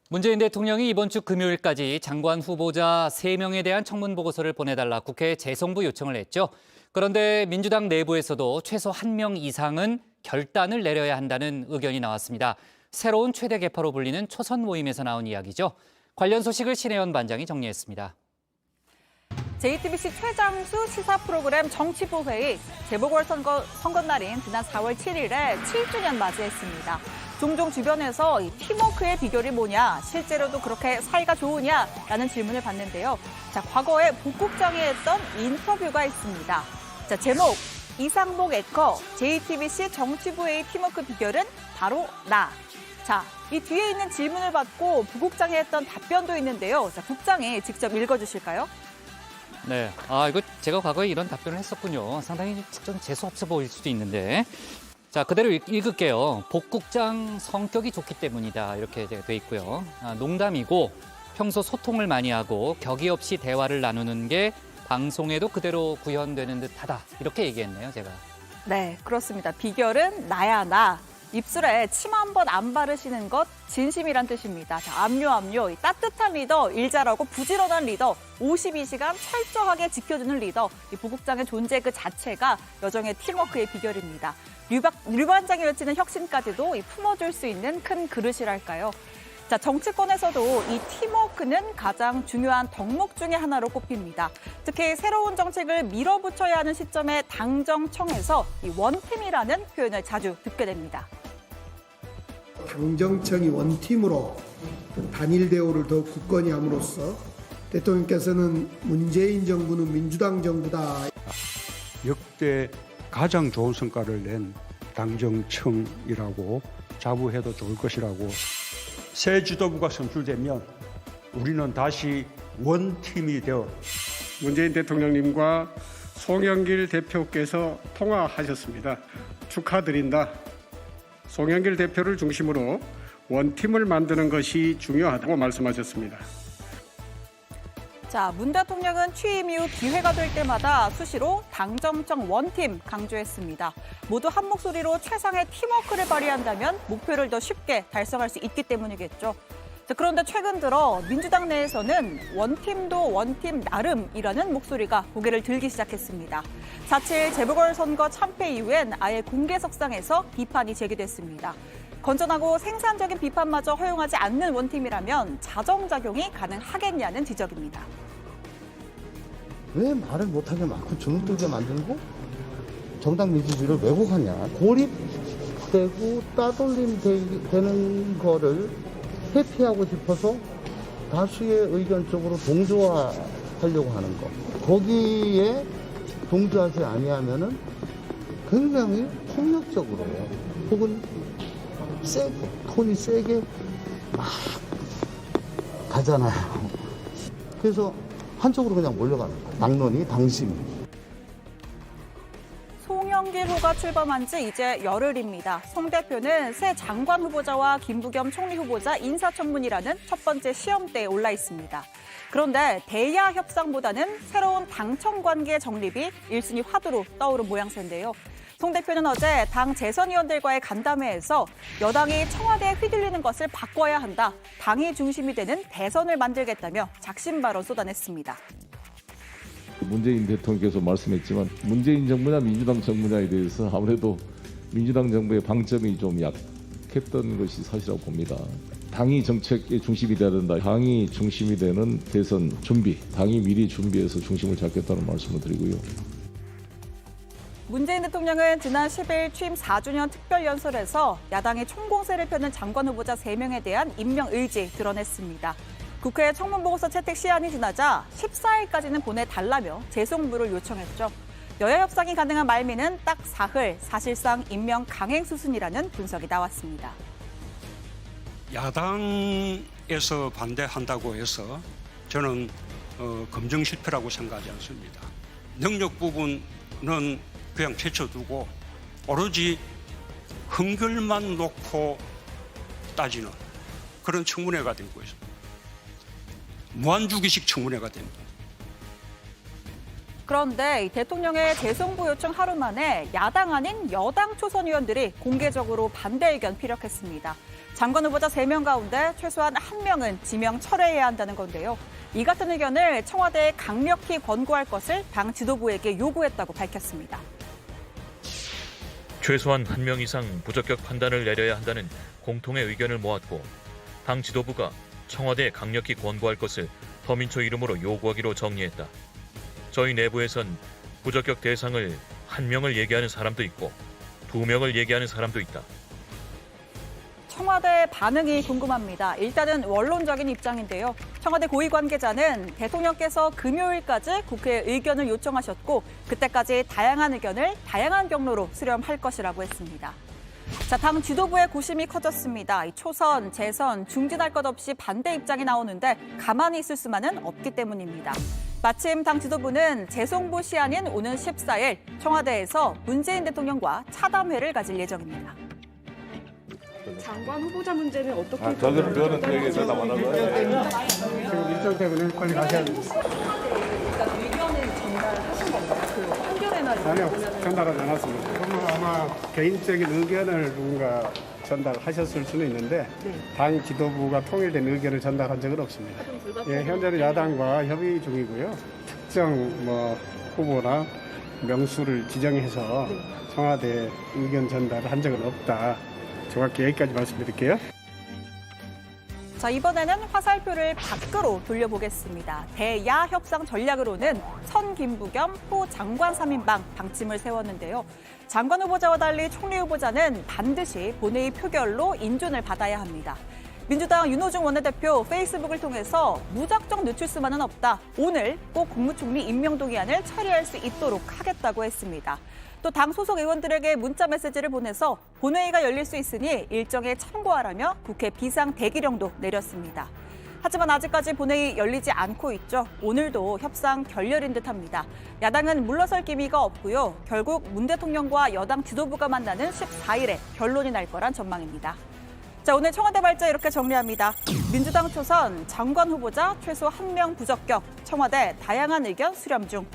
문재인 대통령이 이번 주 금요일까지 장관 후보자 3명에 대한 청문 보고서를 보내달라 국회에 재송부 요청을 했죠. 그런데 민주당 내부에서도 최소 1명 이상은 결단을 내려야 한다는 의견이 나왔습니다. 새로운 최대 개파로 불리는 초선 모임에서 나온 이야기죠. 관련 소식을 신혜연 반장이 정리했습니다. JTBC 최장수 시사 프로그램 정치부회의 재보궐선거 날인 지난 4월 7일에 7주년 맞이했습니다. 종종 주변에서 이 팀워크의 비결이 뭐냐, 실제로도 그렇게 사이가 좋으냐라는 질문을 받는데요. 자, 과거에 복국장이 했던 인터뷰가 있습니다. 자, 제목, 이상복 앵커, JTBC 정치부회의 팀워크 비결은 바로 나. 자, 이 뒤에 있는 질문을 받고 부국장이 했던 답변도 있는데요. 자, 국장이 직접 읽어주실까요? 네, 이거 제가 과거에 이런 답변을 했었군요. 상당히 좀 재수없어 보일 수도 있는데. 자, 그대로 읽을게요. 복국장 성격이 좋기 때문이다. 이렇게 돼 있고요. 농담이고 평소 소통을 많이 하고 격의 없이 대화를 나누는 게 방송에도 그대로 구현되는 듯하다. 이렇게 얘기했네요, 제가. 네, 그렇습니다. 비결은 나야 나. 입술에 침 한 번 안 바르시는 것 진심이란 뜻입니다. 자, 압류. 따뜻한 리더, 일 잘하고 부지런한 리더, 52시간 철저하게 지켜주는 리더. 이 부국장의 존재 그 자체가 여정의 팀워크의 비결입니다. 류반장이 외치는 혁신까지도 품어줄 수 있는 큰 그릇이랄까요. 자, 정치권에서도 이 팀워크는 가장 중요한 덕목 중에 하나로 꼽힙니다. 특히 새로운 정책을 밀어붙여야 하는 시점에 당정청에서 이 원팀이라는 표현을 자주 듣게 됩니다. 당정청이 원팀으로 단일 대우를 더 굳건히 함으로써 대통령께서는 문재인 정부는 민주당 정부다. 역대 가장 좋은 성과를 낸 당정청이라고 자부해도 좋을 것이라고. 새 지도부가 선출되면 우리는 다시 원팀이 되어 문재인 대통령님과 송영길 대표께서 통화하셨습니다. 축하드린다. 송영길 대표를 중심으로 원팀을 만드는 것이 중요하다고 말씀하셨습니다. 자, 문 대통령은 취임 이후 기회가 될 때마다 수시로 당정청 원팀 강조했습니다. 모두 한 목소리로 최상의 팀워크를 발휘한다면 목표를 더 쉽게 달성할 수 있기 때문이겠죠. 자, 그런데 최근 들어 민주당 내에서는 원팀도 원팀 나름이라는 목소리가 고개를 들기 시작했습니다. 4.7 재보궐선거 참패 이후엔 아예 공개석상에서 비판이 제기됐습니다. 건전하고 생산적인 비판마저 허용하지 않는 원팀이라면 자정작용이 가능하겠냐는 지적입니다. 왜 말을 못하게 막고 주눅들게 만들고 정당 민주주의를 왜곡하냐. 고립되고 따돌림 되는 거를 회피하고 싶어서 다수의 의견 쪽으로 동조화하려고 하는 거. 거기에 동조하지 아니하면은 굉장히 폭력적으로 혹은 세게, 톤이 세게 막 가잖아요. 그래서 한쪽으로 그냥 몰려가는 거예요. 당론이, 당심이. 송영길 후가 출범한 지 이제 열흘입니다. 송 대표는 새 장관 후보자와 김부겸 총리 후보자 인사청문이라는 첫 번째 시험대에 올라 있습니다. 그런데 대야 협상보다는 새로운 당청 관계 정립이 1순위 화두로 떠오른 모양새인데요. 송 대표는 어제 당 재선위원들과의 간담회에서 여당이 청와대에 휘둘리는 것을 바꿔야 한다. 당이 중심이 되는 대선을 만들겠다며 작심 발언 쏟아냈습니다. 문재인 대통령께서 말씀했지만 문재인 정부냐 민주당 정부냐에 대해서 아무래도 민주당 정부의 방점이 좀 약했던 것이 사실이라고 봅니다. 당이 정책의 중심이 돼야 된다. 당이 중심이 되는 대선 준비, 당이 미리 준비해서 중심을 잡겠다는 말씀을 드리고요. 문재인 대통령은 지난 10일 취임 4주년 특별연설에서 야당이 총공세를 펴는 장관 후보자 3명에 대한 임명 의지 드러냈습니다. 국회 청문보고서 채택 시한이 지나자 14일까지는 보내달라며 재송부를 요청했죠. 여야 협상이 가능한 말미는 딱 사흘, 사실상 임명 강행 수순이라는 분석이 나왔습니다. 야당에서 반대한다고 해서 저는 검증 실패라고 생각하지 않습니다. 능력 부분은 그냥 제쳐두고 오로지 흥결만 놓고 따지는 그런 청문회가 되고 있습니다. 무한주기식 청문회가 됩니다. 그런데 이 대통령의 재송부 요청 하루 만에 야당 아닌 여당 초선 의원들이 공개적으로 반대 의견 피력했습니다. 장관 후보자 3명 가운데 최소한 1명은 지명 철회해야 한다는 건데요. 이 같은 의견을 청와대에 강력히 권고할 것을 당 지도부에게 요구했다고 밝혔습니다. 최소한 1명 이상 부적격 판단을 내려야 한다는 공통의 의견을 모았고 당 지도부가 청와대에 강력히 권고할 것을 더민초 이름으로 요구하기로 정리했다. 저희 내부에선 부적격 대상을 1명을 얘기하는 사람도 있고 2명을 얘기하는 사람도 있다. 청와대 반응이 궁금합니다. 일단은 원론적인 입장인데요. 청와대 고위 관계자는 대통령께서 금요일까지 국회에 의견을 요청하셨고 그때까지 다양한 의견을 다양한 경로로 수렴할 것이라고 했습니다. 자, 당 지도부의 고심이 커졌습니다. 초선, 재선, 중진할 것 없이 반대 입장이 나오는데 가만히 있을 수만은 없기 때문입니다. 마침 당 지도부는 재송부 시한인 오는 14일 청와대에서 문재인 대통령과 차담회를 가질 예정입니다. 장관 후보자 문제는 어떻게 그거는 되게 대답 안 하고요. 지금 일정 때문에 빨리 가셔야 됩니다. 의견을 전달하신 건가요? 그 판결의 날이 아니요, 전달하지 않았습니다. 그러면 아마 개인적인 의견을 누군가 전달하셨을 수는 있는데 당 지도부가 통일된 의견을 전달한 적은 없습니다. 예, 현재는 야당과 협의 중이고요. 특정 후보나 명수를 지정해서 청와대 의견 전달을 한 적은 없다. 정확히 여기까지 말씀드릴게요. 자, 이번에는 화살표를 밖으로 돌려보겠습니다. 대야 협상 전략으로는 선 김부 겸 호 장관 3인방 방침을 세웠는데요. 장관 후보자와 달리 총리 후보자는 반드시 본회의 표결로 인준을 받아야 합니다. 민주당 윤호중 원내대표 페이스북을 통해서 무작정 늦출 수만은 없다. 오늘 꼭 국무총리 임명 동의안을 처리할 수 있도록 하겠다고 했습니다. 또 당 소속 의원들에게 문자 메시지를 보내서 본회의가 열릴 수 있으니 일정에 참고하라며 국회 비상 대기령도 내렸습니다. 하지만 아직까지 본회의 열리지 않고 있죠. 오늘도 협상 결렬인 듯합니다. 야당은 물러설 기미가 없고요. 결국 문 대통령과 여당 지도부가 만나는 14일에 결론이 날 거란 전망입니다. 자, 오늘 청와대 발제 이렇게 정리합니다. 민주당 초선 장관 후보자 최소 1명 부적격, 청와대 다양한 의견 수렴 중.